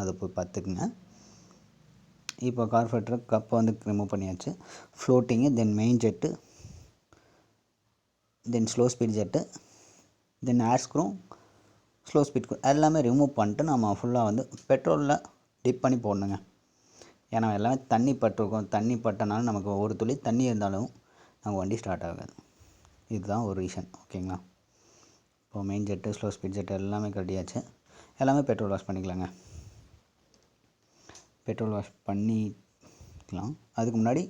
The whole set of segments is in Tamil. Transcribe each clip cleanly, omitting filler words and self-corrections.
அதை போய் பார்த்துக்குங்க. இப்போ கார்பரேட்டர் கப்பை வந்து ரிமூவ் பண்ணியாச்சு. ஃப்ளோட்டிங்கு, தென் மெயின் ஜெட்டு, தென் ஸ்லோ ஸ்பீட் ஜெட்டு, தென் ஏர் ஸ்க்ரூ, ஸ்லோ ஸ்பீட் எல்லாமே ரிமூவ் பண்ணிட்டு நம்ம ஃபுல்லாக வந்து பெட்ரோலில் டிப் பண்ணி போடணுங்க. ஏன்னா எல்லாமே தண்ணி பட்டிருக்கும். தண்ணி பட்டனால நமக்கு ஒரு துளி தண்ணி இருந்தாலும் நம்ம வண்டி ஸ்டார்ட் ஆகாது. இதுதான் ஒரு ரீசன். ஓகேங்களா? இப்போது main jet, slow speed jet எல்லாமே கட்டியாச்சு. எல்லாமே பெட்ரோல் வாஷ் பண்ணிக்கலாங்க. பெட்ரோல் வாஷ் பண்ணிக்கலாம். அதுக்கு முன்னாடி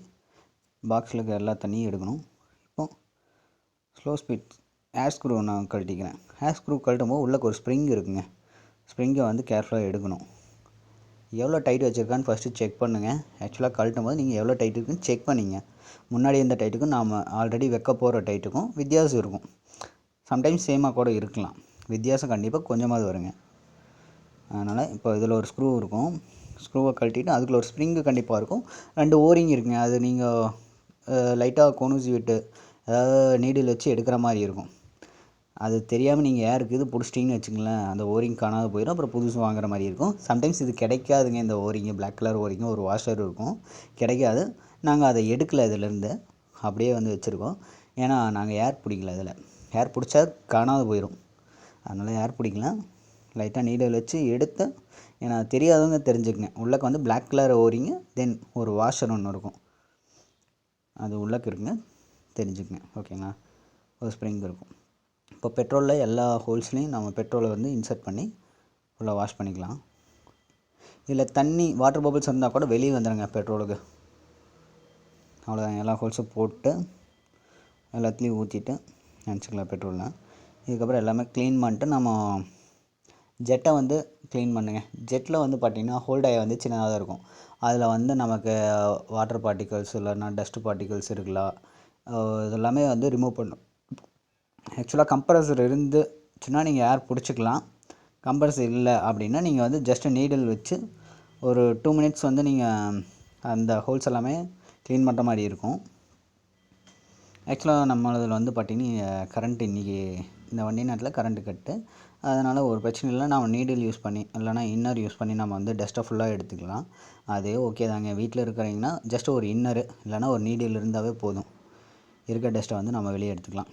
பாக்ஸில் இருக்க எல்லா தண்ணியும் எடுக்கணும். இப்போது ஸ்லோ ஸ்பீட் ஏர் ஸ்க்ரூ நான் கழட்டிக்கிறேன். ஏர் ஸ்க்ரூ கழட்டும் போது உள்ளே ஒரு ஸ்ப்ரிங் இருக்குங்க. ஸ்ப்ரிங்கை வந்து கேர்ஃபுல்லாக எடுக்கணும். எவ்வளோ டைட் வச்சுருக்கான்னு ஃபஸ்ட்டு செக் பண்ணுங்கள். ஆக்சுவலாக கழட்டும் போது நீங்கள் எவ்வளோ டைட் இருக்குன்னு செக் பண்ணிங்க. முன்னாடி எந்த டைட்டுக்கும் நாம் ஆல்ரெடி வைக்க போகிற டைட்டுக்கும் வித்தியாசம் இருக்கும். சம்டைம்ஸ் சேமாக கூட இருக்கலாம். வித்தியாசம் கண்டிப்பாக கொஞ்சமாவது வருங்க. அதனால் இப்போ இதில் ஒரு ஸ்க்ரூ இருக்கும். ஸ்க்ரூவை கழட்டிட்டு அதுக்குள்ள ஒரு ஸ்ப்ரிங்கு கண்டிப்பாக இருக்கும். 2 ஓரிங் இருக்குங்க. அது நீங்கள் லைட்டாக கொணுசி விட்டு அதாவது நீடில் வச்சு எடுக்கிற மாதிரி இருக்கும். அது தெரியாமல் நீங்கள் ஏருக்கு இது பிடிச்சிட்டிங்கன்னு வச்சுங்களேன், அந்த ஓரிங் காணாத போயிடும். அப்புறம் புதுசு வாங்குற மாதிரி இருக்கும். சம்டைம்ஸ் இது கிடைக்காதுங்க. இந்த ஓரிங்கு பிளாக் கலர் ஓரிங்கு ஒரு வாஷர் இருக்கும், கிடைக்காது. நாங்கள் அதை எடுக்கலை இதிலேருந்து, அப்படியே வந்து வச்சுருக்கோம். ஏன்னா நாங்கள் ஏர் பிடிக்கல. இதில் ஏர் பிடிச்சா காணாத போயிடும். அதனால் ஏர் பிடிக்கல. லைட்டாக நீடில் வச்சு எடுத்து, ஏன்னா தெரியாதவங்க தெரிஞ்சுக்குங்க. உள்ளக்க வந்து பிளாக் கலர் ஓரிங்கு, தென் ஒரு வாஷர் ஒன்று இருக்கும், அது உள்ளக்க இருக்குங்க, தெரிஞ்சுக்குங்க. ஓகேங்களா? ஒரு ஸ்ப்ரிங் இருக்கும். இப்போ பெட்ரோலில் எல்லா ஹோல்ஸ்லேயும் நம்ம பெட்ரோலை வந்து இன்சர்ட் பண்ணி ஃபுல்லாக வாஷ் பண்ணிக்கலாம். இதில் தண்ணி வாட்டர் பபிள்ஸ் இருந்தால் கூட வெளியே வந்துடுங்க பெட்ரோலுக்கு. அவ்வளோதான். எல்லா ஹோல்ஸும் போட்டு எல்லாத்துலேயும் ஊற்றிட்டு நினச்சிக்கலாம் பெட்ரோலில். இதுக்கப்புறம் எல்லாமே க்ளீன் பண்ணிட்டு நம்ம ஜெட்டை வந்து க்ளீன் பண்ணுங்க. ஜெட்டில் வந்து பார்த்திங்கன்னா ஹோல்டாய் வந்து சின்னதாக தான் இருக்கும். அதில் வந்து நமக்கு வாட்டர் பார்ட்டிகல்ஸ் இல்லைன்னா டஸ்ட்டு பார்ட்டிகல்ஸ் இருக்கலாம். இதெல்லாமே வந்து ரிமூவ் பண்ணும். ஆக்சுவலாக கம்ப்ரஸர் இருந்துச்சுன்னா நீங்கள் ஏர் பிடிச்சிக்கலாம். கம்ப்ரஸர் இல்லை அப்படின்னா நீங்கள் வந்து ஜஸ்ட்டு நீடில் வச்சு ஒரு 2 மினிட்ஸ் வந்து நீங்கள் அந்த ஹோல்ஸ் எல்லாமே க்ளீன் பண்ணுற மாதிரி இருக்கும். ஆக்சுவலாக நம்மளதில் வந்து பார்த்திங்கன்னா கரண்ட் இன்றைக்கி இந்த வண்டி நேரத்தில் கரண்ட்டு கட்டு. அதனால் ஒரு பிரச்சனை இல்லை. நம்ம நீடில் யூஸ் பண்ணி இல்லைனா இன்னர் யூஸ் பண்ணி நம்ம வந்து டஸ்ட்டை ஃபுல்லாக எடுத்துக்கலாம். அதே ஓகே தாங்க. வீட்டில் இருக்கிறீங்கன்னா ஜஸ்ட்டு ஒரு இன்னரு இல்லைனா ஒரு நீடில் இருந்தாவே போதும். இருக்க டஸ்ட்டை வந்து நம்ம வெளியே எடுத்துக்கலாம்.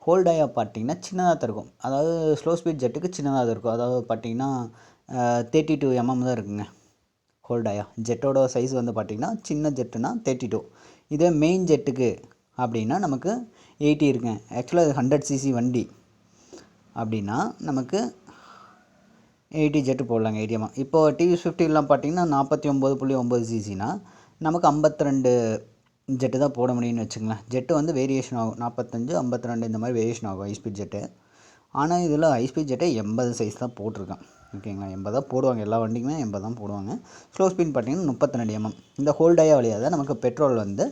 ஹோல்டாயாக பார்த்திங்கன்னா சின்னதாக தான் இருக்கும். அதாவது ஸ்லோ ஸ்பீட் ஜெட்டுக்கு சின்னதாக தான் இருக்கும். அதாவது பார்த்திங்கன்னா 32 mm தான் இருக்குங்க ஹோல்டாயா. ஜெட்டோட சைஸ் வந்து பார்த்திங்கன்னா சின்ன ஜெட்டுனா 32. இதே மெயின் ஜெட்டுக்கு அப்படின்னா நமக்கு 80 இருக்குங்க. ஆக்சுவலாக இது 100cc வண்டி அப்படின்னா நமக்கு 80 ஜெட்டு போடலாங்க. 80 mm. இப்போது TVS 50 பார்த்திங்கன்னா 49.9 cc நமக்கு 52 ஜெட்டு தான் போட முடியும்னு வச்சுங்களேன். ஜெட்டு வந்து வேரியேஷன் ஆகும். 45, 52 இந்த மாதிரி வேரியேஷன் ஆகும் ஹைஸ்பீட் ஜெட்டு. ஆனால் இதில் ஹைஸ்பீட் ஜெட்டை 80 சைஸ் தான் போட்டிருக்கேன். ஓகேங்களா? 80 தான் போடுவாங்க. எல்லா வண்டிக்குமே 80 தான் போடுவாங்க. ஸ்லோ ஸ்பீட் பார்த்திங்கன்னா 32 mm. இந்த ஹோல்டாயா வழியாக தான் நமக்கு பெட்ரோல் வந்து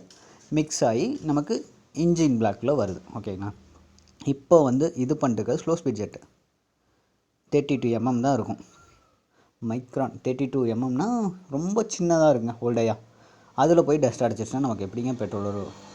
மிக்ஸ் ஆகி நமக்கு இன்ஜின் பிளாக்கில் வருது. ஓகேங்களா? இப்போ வந்து இது பண்ணிட்டு ஸ்லோ ஸ்பீட் ஜெட்டு 32 mm தான் இருக்கும். மைக்ரான் 32 mmனா ரொம்ப சின்னதாக இருக்குங்க ஹோல்டாயா. அதில் போய் டஸ்ட் அடிச்சிச்சுன்னா நமக்கு எப்படிங்க பெட்ரோல்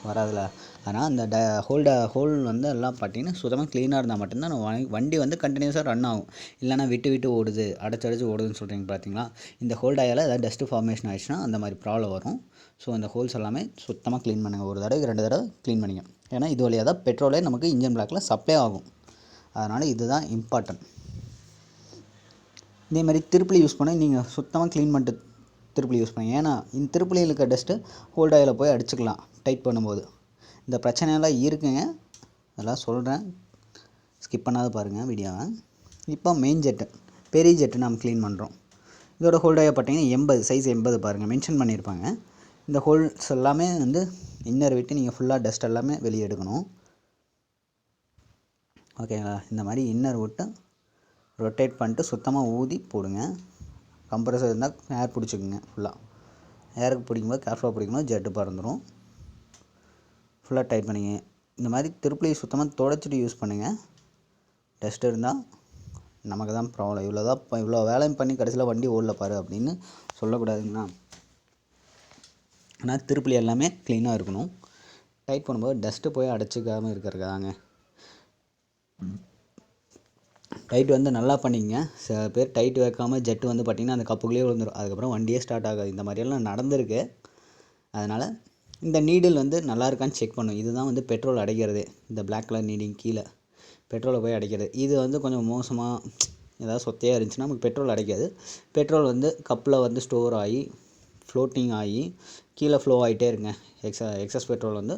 வராதில்ல. அதனால் அந்த ஹோல் வந்து எல்லாம் பார்த்திங்கன்னா சுத்தமாக க்ளீனாக இருந்தால் மட்டும்தான் நம்ம வண்டி வந்து கண்டினியூஸாக ரன் ஆகும். இல்லைனா விட்டு ஓடுது, அடைச்சடிச்சு ஓடுதுன்னு சொல்கிறீங்க பார்த்தீங்களா. இந்த ஹோல்டாயால் ஏதாவது டஸ்ட்டு ஃபார்மேஷன் ஆகிடுச்சுன்னா அந்த மாதிரி ப்ராப்ளம் வரும். ஸோ அந்த ஹோல்ஸ் எல்லாமே சுத்தமாக க்ளீன் பண்ணுங்கள். ஒரு தடவை 2 தடவை க்ளீன் பண்ணிங்க. ஏன்னா இது வழியாக தான் பெட்ரோலே நமக்கு இன்ஜின் பிளாக்கில் சப்ளை ஆகும். அதனால் இதுதான் இம்பார்ட்டன்ட். இதேமாதிரி திருப்பி யூஸ் பண்ணி நீங்கள் சுத்தமாக க்ளீன் பண்ணிட்டு திருப்பி யூஸ் பண்ணுங்க. ஏன்னா இந்த திருப்பிலியில் இருக்க டஸ்ட்டு ஹோல்டாயில் போய் அடிச்சுக்கலாம் டைட் பண்ணும்போது. இந்த பிரச்சனையெல்லாம் இருக்குங்க. அதெல்லாம் சொல்கிறேன், ஸ்கிப் பண்ணாத பாருங்கள் வீடியோவை. இப்போ மெயின் ஜெட்டு, பெரிய ஜெட்டு நம்ம க்ளீன் பண்ணுறோம். இதோட ஹோல்டாயை பார்த்தீங்கன்னா 80 சைஸ் 80 பாருங்கள் மென்ஷன் பண்ணியிருப்பாங்க. இந்த ஹோல்ஸ் எல்லாமே வந்து இன்னர் விட்டு நீங்கள் ஃபுல்லாக டஸ்ட் எல்லாமே வெளியே எடுக்கணும். ஓகேங்களா? இந்த மாதிரி இன்னர் விட்டு ரொட்டேட் பண்ணிட்டு சுத்தமாக ஊதி போடுங்க. கம்ப்ரஸர் இருந்தால் ஏர் பிடிச்சிக்குங்க. ஃபுல்லாக ஏருக்கு பிடிக்கும்போது கேர்ஃபுல்லாக பிடிக்கும்போது ஜெட்டு பறந்துடும். ஃபுல்லாக டைட் பண்ணிங்க. இந்த மாதிரி திருப்பி சுத்தமாக துடைச்சிட்டு யூஸ் பண்ணுங்கள். டஸ்ட் இருந்தால் நமக்கு தான் ப்ராப்ளம். இவ்வளோ வேலையும் பண்ணி கடைசியில் வண்டி ஓடல பாரு அப்படின்னு சொல்லக்கூடாதுங்கண்ணா. ஆனால் திருப்பி எல்லாமே க்ளீனாக இருக்கணும். டைட் பண்ணும்போது டஸ்ட்டு போய் அடைச்சிக்காமல் இருக்கிறதுக்காங்க. டைட் வந்து நல்லா பண்ணிக்கங்க. சில பேர் டைட் வைக்காமல் ஜெட்டு வந்து பார்த்திங்கன்னா அந்த கப்புக்குள்ளேயே விழுந்துடும். அதுக்கப்புறம் வண்டியே ஸ்டார்ட் ஆகாது. இந்த மாதிரியெல்லாம் நடந்திருக்கு. அதனால் இந்த நீடில் வந்து நல்லா இருக்கான்னு செக் பண்ணும். இதுதான் வந்து பெட்ரோல் அடைக்கிறது. இந்த பிளாக் கலர் நீடிங் கீழே பெட்ரோலை போய் அடைக்கிறது. இது வந்து கொஞ்சம் மோசமாக ஏதாவது சொத்தையாக இருந்துச்சுன்னா நமக்கு பெட்ரோல் அடைக்காது. பெட்ரோல் வந்து கப்பில் வந்து ஸ்டோர் ஆகி ஃப்ளோட்டிங் ஆகி கீழே ஃப்ளோ ஆகிட்டே இருக்குங்க. எக்ஸஸ் பெட்ரோல் வந்து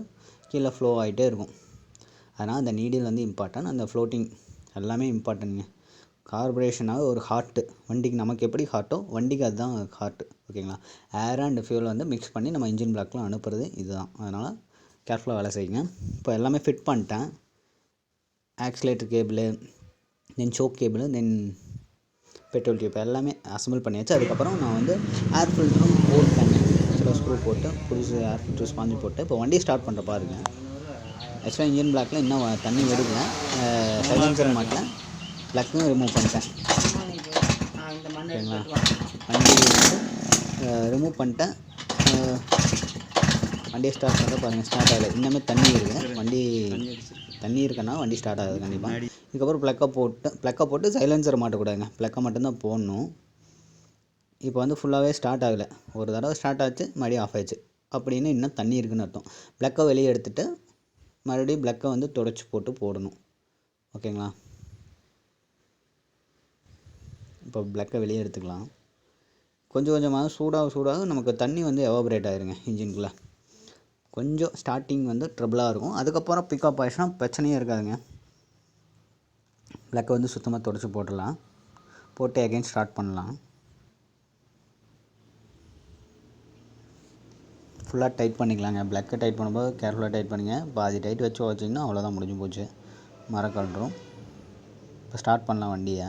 கீழே ஃப்ளோ ஆகிட்டே இருக்கும். அதனால் அந்த நீடில் வந்து இம்பார்ட்டன்ட். அந்த ஃப்ளோட்டிங் எல்லாமே இம்பார்ட்டன்ட்ங்க. கார்பரேஷனாக ஒரு ஹார்ட்டு வண்டிக்கு நமக்கு எப்படி ஹார்ட்டோ வண்டிக்கு அதுதான் ஹார்ட்டு. ஓகேங்களா? ஏர் அண்ட் ஃபியூல் வந்து மிக்ஸ் பண்ணி நம்ம இன்ஜின் பிளாக்லாம் அனுப்புறது இதுதான். அதனால் கேர்ஃபுல்லாக வேலை செய்யுங்க. இப்போ எல்லாமே ஃபிட் பண்ணிட்டேன். ஆக்சிலேட்டர் கேபிள், தென் சோக் கேபிள், தென் பெட்ரோல் டியூப் எல்லாமே அசம்பிள் பண்ணியாச்சு. அதுக்கப்புறம் நான் வந்து ஏர் ஃபில்டரும் போட்டேங்க. சில ஸ்க்ரூ போட்டு புதுசு ஏர் ஃபில்டர் ஸ்பாஞ்சு போட்டு இப்போ வண்டி ஸ்டார்ட் பண்ணுற பாருங்க. ஆக்சுவலாக இன்ஜின் பிளாக்கில் இன்னும் தண்ணி வெடிக்கல. சைலன்சர் மாட்டில் பிளக்கும் ரிமூவ் பண்ணிட்டேன். ஓகேங்களா? வண்டி வந்து ரிமூவ் பண்ணிட்டேன். வண்டியை ஸ்டார்ட் பண்ணுற பாருங்கள், ஸ்டார்ட் ஆகலை. இன்னுமே தண்ணி இருக்குது. வண்டி தண்ணி இருக்குன்னா வண்டி ஸ்டார்ட் ஆகுது கண்டிப்பாக. இதுக்கப்புறம் ப்ளக்கை போட்டு சைலன்சரை மாட்டக்கூடாதுங்க. ப்ளக்கை மட்டும்தான் போடணும். இப்போ வந்து ஃபுல்லாகவே ஸ்டார்ட் ஆகலை. ஒரு தடவை ஸ்டார்ட் ஆச்சு, மறுபடியும் ஆஃப் ஆயிடுச்சு. அப்படின்னு இன்னும் தண்ணி இருக்குதுன்னு அர்த்தம். ப்ளக்கை வெளியே எடுத்துகிட்டு மறுபடியும் ப்ளக்கை வந்து துடைச்சி போடணும். ஓகேங்களா? இப்போ ப்ளக்கை வெளியே எடுத்துக்கலாம். கொஞ்சம் கொஞ்சமாக சூடாக நமக்கு தண்ணி வந்து எவாபரேட் ஆகிருங்க இன்ஜினுக்குள்ளே. கொஞ்சம் ஸ்டார்டிங் வந்து ட்ரபிளாக இருக்கும். அதுக்கப்புறம் பிக்கப் ஆகிடுச்சுன்னா பிரச்சனையே இருக்காதுங்க. ப்ளக்கை வந்து சுத்தமாக துடைச்சி போட்டுடலாம். போட்டு அகைன் ஸ்டார்ட் பண்ணலாம். ஃபுல்லாக டைட் பண்ணிக்கலாங்க. ப்ளக்கை டைட் பண்ணும்போது கேர்ஃபுல்லாக டைட் பண்ணிங்க. பாதி டைட் வச்சு வச்சிங்கன்னா அவ்வளோதான், முடிஞ்சு போச்சு. மரம் கழட்டுரும். இப்போ ஸ்டார்ட் பண்ணலாம் வண்டியை.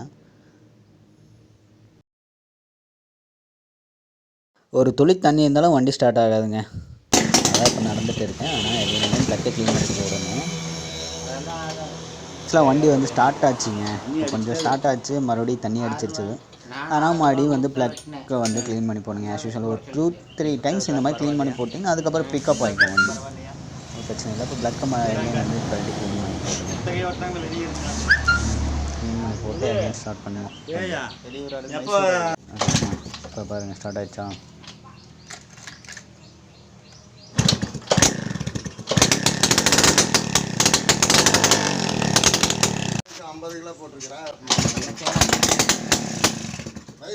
ஒரு துளி தண்ணி இருந்தாலும் வண்டி ஸ்டார்ட் ஆகாதுங்க. அதான் இப்போ நடந்துகிட்டு இருக்கேன். ஆனால் எதுவுமே ப்ளக்கை க்ளீன் பண்ணிட்டு போடணும். ஆக்சுவலாக வண்டி வந்து ஸ்டார்ட் ஆச்சுங்க. கொஞ்சம் ஸ்டார்ட் ஆச்சு, மறுபடியும் தண்ணி அடிச்சிருச்சு. ஆனால் மறுபடியும் வந்து ப்ளக்கை வந்து க்ளீன் பண்ணி போடுங்க. ஆஸ் யூஷுவல் ஒரு 2-3 டைம்ஸ் இந்த மாதிரி க்ளீன் பண்ணி போட்டிங்கன்னா அதுக்கப்புறம் பிக்கப் ஆகிக்கும் வண்டி. ஒரு பிரச்சனை இல்லை. இப்போ ப்ளக்கை வந்து கழட்டி க்ளீன் பண்ணி போட்டு ஸ்டார்ட் பண்ணுவோம். இப்போ பாருங்கள், ஸ்டார்ட் ஆகிடுச்சா?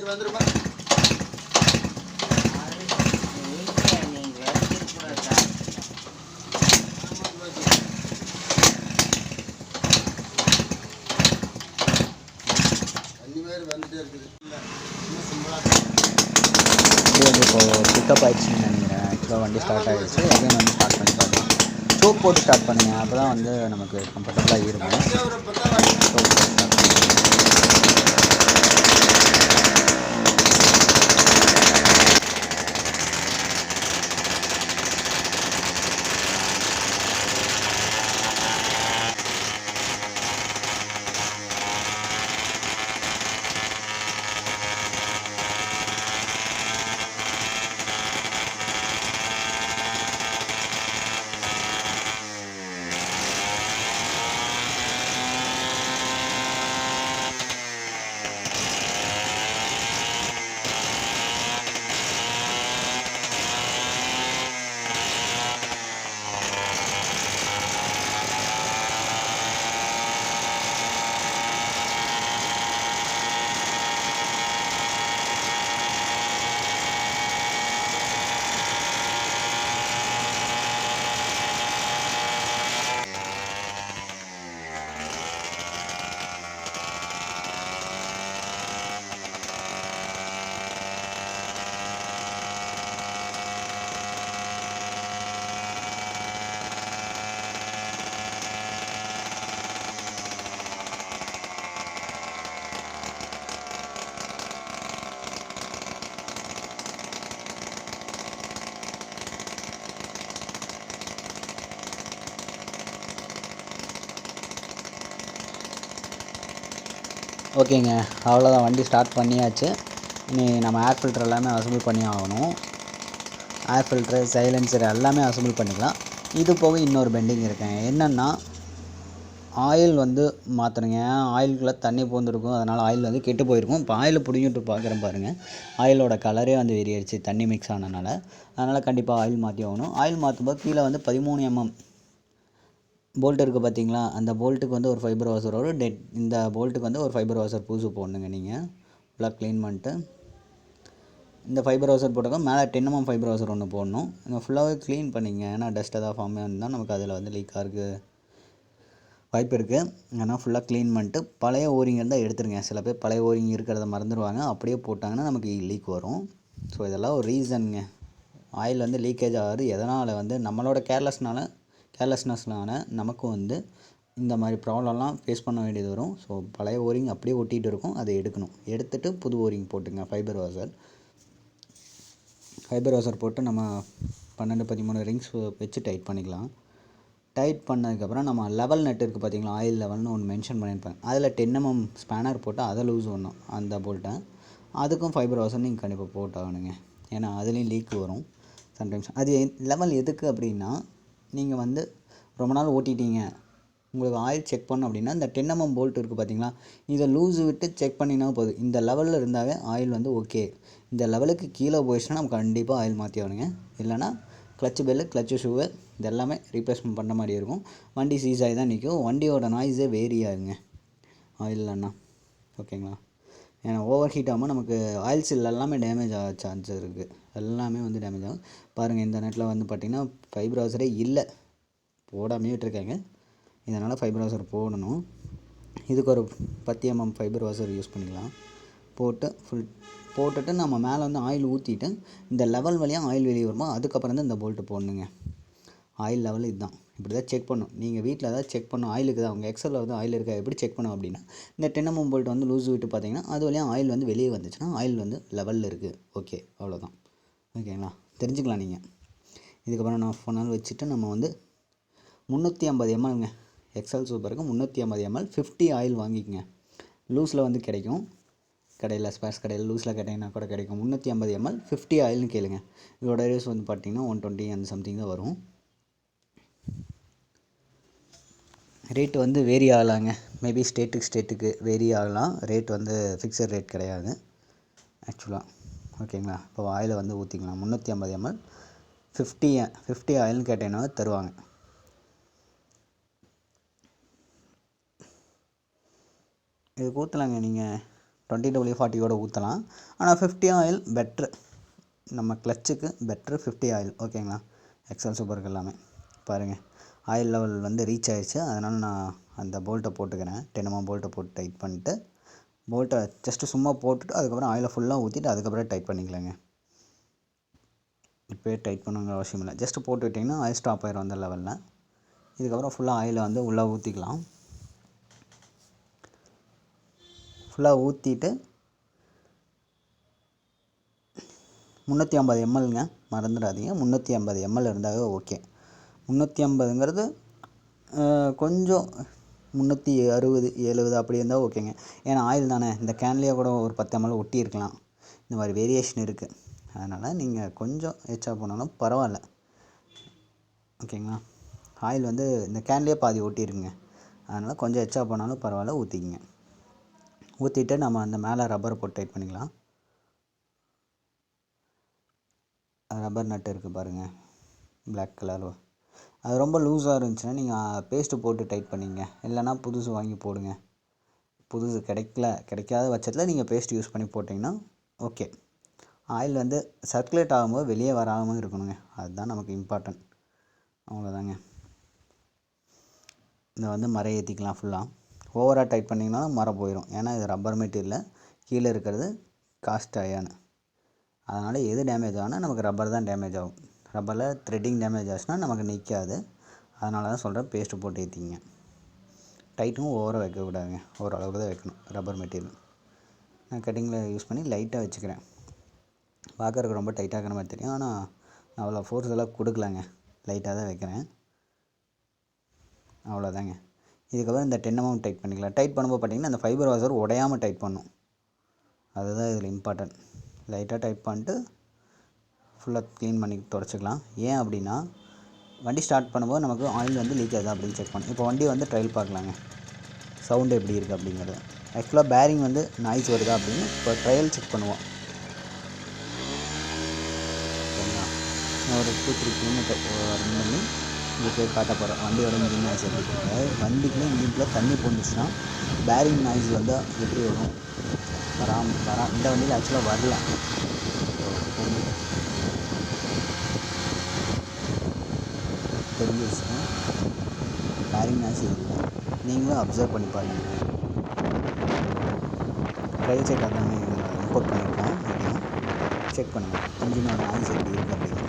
வந்துருமா? இப்போ பிக்கப் ஆகிடுச்சின்னு நினைக்கிறேன். ஆக்சுவலாக வண்டி ஸ்டார்ட் ஆகிடுச்சு. அகைன் வந்து ஸ்டார்ட் பண்ணி பார்க்கலாம். சோக் போட்டு ஸ்டார்ட் பண்ணுங்க. அப்போ தான் வந்து நமக்கு கம்ஃபர்டபுளாக இருக்கும். சோக் போட்டு ஸ்டார்ட் பண்ணுங்க. ஓகேங்க, அவ்வளோதான். வண்டி ஸ்டார்ட் பண்ணியாச்சு. இனி நம்ம ஏர் ஃபில்டர் எல்லாமே அசம்பிள் பண்ணி ஆகணும். ஏர் ஃபில்ட்ரு, சைலன்சர் எல்லாமே அசம்பிள் பண்ணிக்கலாம். இது போக இன்னொரு பெண்டிங் இருக்குங்க. என்னென்னா ஆயில் வந்து மாற்றணுங்க. ஆயிலுக்குள்ளே தண்ணி பூந்துருக்கும், அதனால் ஆயில் வந்து கெட்டு போயிருக்கும். இப்போ ஆயிலை பிடிங்கிட்டு பார்க்குறேன் பாருங்கள், ஆயிலோட கலரே வந்து வேறியாயிருச்சு தண்ணி மிக்ஸ் ஆனதுனால. அதனால் கண்டிப்பாக ஆயில் மாற்றி ஆகணும். ஆயில் மாற்றும்போது கீழே வந்து 13 mm போல்ட் இருக்குது பார்த்தீங்களா, அந்த போல்ட்டுக்கு வந்து ஒரு ஃபைபர் வாஷர் வரும். இந்த போல்ட்டுக்கு வந்து ஒரு ஃபைபர் வாஷர் புதுசு போடணுங்க. நீங்கள் ஃபுல்லாக க்ளீன் பண்ணிட்டு இந்த ஃபைபர் வாஷர் போட்டாக்க மேலே 10 mm ஃபைபர் வாஷர் ஒன்று போடணும். இங்கே ஃபுல்லாகவே க்ளீன் பண்ணிங்க. ஏன்னா டஸ்ட் எதாவது ஃபார்ம் இருந்தால் நமக்கு அதில் வந்து லீக் ஆகிறதுக்கு வாய்ப்பு இருக்குது. ஆனால் ஃபுல்லாக க்ளீன் பண்ணிட்டு பழைய ஓரிங் இருந்தால் எடுத்துருங்க. சில பேர் பழைய ஓரிங் இருக்கிறத மறந்துடுவாங்க, அப்படியே போட்டாங்கன்னா நமக்கு லீக் வரும். ஸோ இதெல்லாம் ஒரு ரீசனுங்க. ஆயில் வந்து லீக்கேஜ் ஆகிறது எதனால் வந்து நம்மளோட கேர்லெஸ்னஸ்னால நமக்கு வந்து இந்த மாதிரி ப்ராப்ளம்லாம் ஃபேஸ் பண்ண வேண்டியது வரும். ஸோ பழைய ஓரிங் அப்படியே ஒட்டிகிட்டு இருக்கும், அதை எடுக்கணும். எடுத்துகிட்டு புது ஓரிங் போட்டுங்க. ஃபைபர் வாஷர் போட்டு நம்ம 12-13 ரிங்ஸ் வச்சு டைட் பண்ணிக்கலாம். டைட் பண்ணதுக்கப்புறம் நம்ம லெவல் நெட் இருக்குது பார்த்தீங்களா, ஆயில் லெவல்னு ஒன்று மென்ஷன் பண்ணியிருப்பேன். அதில் 10 mm ஸ்பேனர் போட்டு அதை லூஸ் பண்ணணும். அந்த போல்ட்டை அதுக்கும் ஃபைபர் வாஷர் நீங்கள் கண்டிப்பாக போட்டாகணுங்க. ஏன்னா அதுலேயும் லீக் வரும் சம்டைம்ஸ். அது லெவல் எதுக்கு அப்படின்னா, நீங்கள் வந்து ரொம்ப நாள் ஓட்டிட்டீங்க, உங்களுக்கு ஆயில் செக் பண்ணணும் அப்படின்னா இந்த 10 mm போல்ட் இருக்குது பார்த்தீங்களா, இதை லூஸு விட்டு செக் பண்ணினா போதும். இந்த லெவலில் இருந்தாவே ஆயில் வந்து ஓகே. இந்த லெவலுக்கு கீழே போயிடுச்சுன்னா நம்ம கண்டிப்பாக ஆயில் மாற்றி ஆகணுங்க. இல்லைனா கிளச்சு பெல்லு, கிளச்சு ஷூவு இது எல்லாமே ரீப்ளேஸ்மெண்ட் பண்ணுற மாதிரி இருக்கும். வண்டி சீஸ் ஆகி தான் நிற்கும். வண்டியோட நாய்ஸே வேரி ஆகுங்க ஆயில் இல்லைன்னா. ஓகேங்களா? ஏன்னா ஓவர் ஹீட் ஆகாமல் நமக்கு ஆயில் சீல் எல்லாமே டேமேஜ் ஆக சான்ஸ் இருக்குது. எல்லாமே வந்து டேமேஜ் ஆகும். பாருங்கள், இந்த நெட்டில் வந்து பார்த்திங்கன்னா ஃபைபர் வாஷரே இல்லை, போடாமே விட்டுருக்காங்க. இதனால் ஃபைபர் வாஷர் போடணும். இதுக்கு ஒரு 10 mm ஃபைபர் வாஷர் யூஸ் பண்ணிக்கலாம். போட்டுட்டு நம்ம மேலே வந்து ஆயில் ஊற்றிட்டு இந்த லெவல் வழியாக ஆயில் வெளியே வருமோ அதுக்கப்புறம் தான் இந்த போல்ட்டு போடணுங்க. ஆயில் லெவல் இதுதான். இப்படி தான் செக் பண்ணணும். நீங்கள் வீட்டில் ஏதாவது செக் பண்ணணும், ஆயிலுக்கு தான் உங்கள் எக்ஸலில் வந்து ஆயில் இருக்கா எப்படி செக் பண்ணணும் அப்படின்னா, இந்த 10 mm போல்ட் வந்து லூஸ் விட்டு பார்த்தீங்கன்னா அது வழியாக ஆயில் வந்து வெளியே வந்துச்சுன்னா ஆயில் வந்து லெவலில் இருக்குது. ஓகே, அவ்வளோதான். ஓகேங்களா? தெரிஞ்சுக்கலாம் நீங்கள். இதுக்கப்புறம் நான் ஃபோனால் வச்சுட்டு நம்ம வந்து 350 mlங்க. எக்ஸல் சூப்பருக்கு 350 ml 50 ஆயில் வாங்கிக்கங்க. லூஸில் வந்து கிடைக்கும் கடையில், ஸ்பேர்ஸ் கடையில் லூஸில் கேட்டிங்கன்னா கூட கிடைக்கும். 350 ml 50 ஆயில்னு கேளுங்க. இதோட ரேஸ் வந்து பார்த்திங்கன்னா 120 அந்த சம்திங் தான் வரும். ரேட் வந்து வேரி ஆகலாங்க. மேபி ஸ்டேட்டுக்கு வேரி ஆகலாம். ரேட் வந்து ஃபிக்ஸட் ரேட் கிடையாது ஆக்சுவலாக. ஓகேங்களா? இப்போ ஆயிலை வந்து ஊற்றிக்கலாம். 350 ml 50 ஆயில்னு கேட்டீங்கன்னா தருவாங்க. இதுக்கு ஊற்றலாங்க. நீங்கள் 20W40 ஊற்றலாம். ஆனால் 50 ஆயில் பெட்ரு, நம்ம கிளச்சுக்கு பெட்ரு 50 ஆயில். ஓகேங்களா? எக்ஸல் சூப்பருக்கு எல்லாமே பாருங்கள், ஆயில் லெவல் வந்து ரீச் ஆகிடுச்சு. அதனால் நான் அந்த போல்ட்டை போட்டுக்கிறேன். 10 mm போல்ட்டை போட்டு டைட் பண்ணிட்டு, போல்ட்டை ஜஸ்ட்டு சும்மா போட்டுட்டு அதுக்கப்புறம் ஆயிலை ஃபுல்லாக ஊற்றிட்டு அதுக்கப்புறம் டைட் பண்ணிக்கலாங்க. இப்போயே டைட் பண்ணுங்கிற அவசியம் இல்லை. ஜஸ்ட்டு போட்டு விட்டிங்கன்னா ஆயில் ஸ்டாப் ஆயிரும் அந்த லெவலில். இதுக்கப்புறம் ஃபுல்லாக ஆயிலை வந்து உள்ளே ஊற்றிக்கலாம். ஃபுல்லாக ஊற்றிட்டு 350 mlங்க, மறந்துடாதீங்க. 350 ml இருந்தாவே ஓகே. 350ங்கிறது கொஞ்சம் 360-70 அப்படி இருந்தால் ஓகேங்க. ஏன்னா ஆயில் தானே, இந்த கேன்லேயே கூட ஒரு 10 ml ஒட்டி இருக்கலாம். இந்த மாதிரி வேரியேஷன் இருக்குது. அதனால் நீங்கள் கொஞ்சம் எச்சா போனாலும் பரவாயில்ல. ஓகேங்களா? ஆயில் வந்து இந்த கேன்லேயே பாதி ஒட்டியிருக்குங்க. அதனால் கொஞ்சம் எச்சா போனாலும் பரவாயில்ல, ஊற்றிக்கிங்க. ஊற்றிட்டு நம்ம அந்த மேலே ரப்பர் போட்டு டைட் பண்ணிக்கலாம். ரப்பர் நட்டு இருக்குது பாருங்கள், பிளாக் கலர். அது ரொம்ப லூஸாக இருந்துச்சுன்னா நீங்கள் பேஸ்ட்டு போட்டு டைட் பண்ணிங்க. இல்லைனா புதுசு வாங்கி போடுங்க. புதுசு கிடைக்காத பட்சத்தில் நீங்கள் பேஸ்ட் யூஸ் பண்ணி போட்டிங்கன்னா ஓகே. ஆயில் வந்து சர்க்குலேட் ஆகும்போது வெளியே வராமல் இருக்கணுங்க. அதுதான் நமக்கு இம்பார்ட்டன்ட். அவ்வளோதாங்க. இதை வந்து மரம் ஏற்றிக்கலாம். ஃபுல்லாக ஓவராக டைட் பண்ணிங்கன்னா மரம் போயிடும். ஏன்னா இது ரப்பர் மெட்டீரியல், கீழே இருக்கிறது காஸ்ட் அயர்னு. அதனால் எது டேமேஜ் ஆனால் நமக்கு ரப்பர் தான் டேமேஜ் ஆகும். ரப்பரில் த்ரெட்டிங் டேமேஜ் ஆச்சுன்னா நமக்கு நிற்காது. அதனால தான் சொல்கிறேன், பேஸ்ட்டு போட்டு ஏற்றிங்க. டைட்டும் ஓவராக வைக்கக்கூடாதுங்க, ஓரளவுக்கு தான் வைக்கணும். ரப்பர் மெட்டீரியல் நான் கட்டிங்கில் யூஸ் பண்ணி லைட்டாக வச்சுக்கிறேன். பார்க்குறதுக்கு ரொம்ப டைட்டாக இருக்கிற மாதிரி தெரியும், ஆனால் நான் அவ்வளோ ஃபோர்ஸ் எல்லாம் கொடுக்கலாங்க, லைட்டாக தான் வைக்கிறேன். அவ்வளோதாங்க. இதுக்கப்புறம் இந்த 10 mm டைட் பண்ணிக்கலாம். டைட் பண்ணும்போது பார்த்திங்கன்னா அந்த ஃபைபர் வாஷர் உடையாமல் டைட் பண்ணும். அதுதான் இதில் இம்பார்ட்டன்ட். லைட்டாக டைட் பண்ணிட்டு ஃபுல்லாக க்ளீன் பண்ணி துடைச்சிக்கலாம். ஏன் அப்படின்னா வண்டி ஸ்டார்ட் பண்ணும்போது நமக்கு ஆயில் வந்து லீக் ஆகுதா அப்படின்னு செக் பண்ணணும். இப்போ வண்டி வந்து ட்ரையல் பார்க்கலாங்க, சவுண்டு எப்படி இருக்குது அப்படிங்கிறது. ஆக்சுவலாக பேரிங் வந்து நாய்ஸ் வருதா அப்படின்னு இப்போ ட்ரையல் செக் பண்ணுவோம். சரிங்களா, ஒரு 2-3 கிலோமீட்டர் ரன் பண்ணி உங்களுக்கு காட்ட போகிறேன் வண்டியோட இன்ஜின் நாய்ஸ் எப்படி இருக்குது. அதாவது வண்டிக்குள்ளே இன்ஜின்குள்ளே தண்ணி போந்துச்சுன்னா பேரிங் நாய்ஸ் வந்து எப்படி வரும், இந்த வண்டியில் ஆக்சுவலாக வரல. பெரிய விஷயம், பேரிங் நாய்ஸ் இல்லை. நீங்களும் அப்சர்வ் பண்ணி பாருங்கள். ட்ரையல் செக் எல்லாமே இம்போர்ட் பண்ணியிருக்கோம். வீடியோ செக் பண்ணுங்கள், இன்ஜினோட நாய்ஸ் எப்படி இருக்குது அப்படின்னு.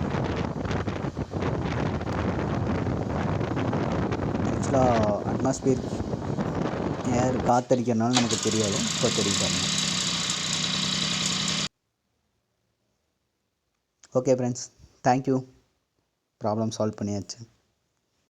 ஆக்சுவலாக அட்மாஸ்பியர் ஏர் காற்றடிக்கிறனால நமக்கு தெரியாது, இப்போ தெரியும் பாருங்கள். Okay friends, thank you. Problem solve பண்ணியாச்சு.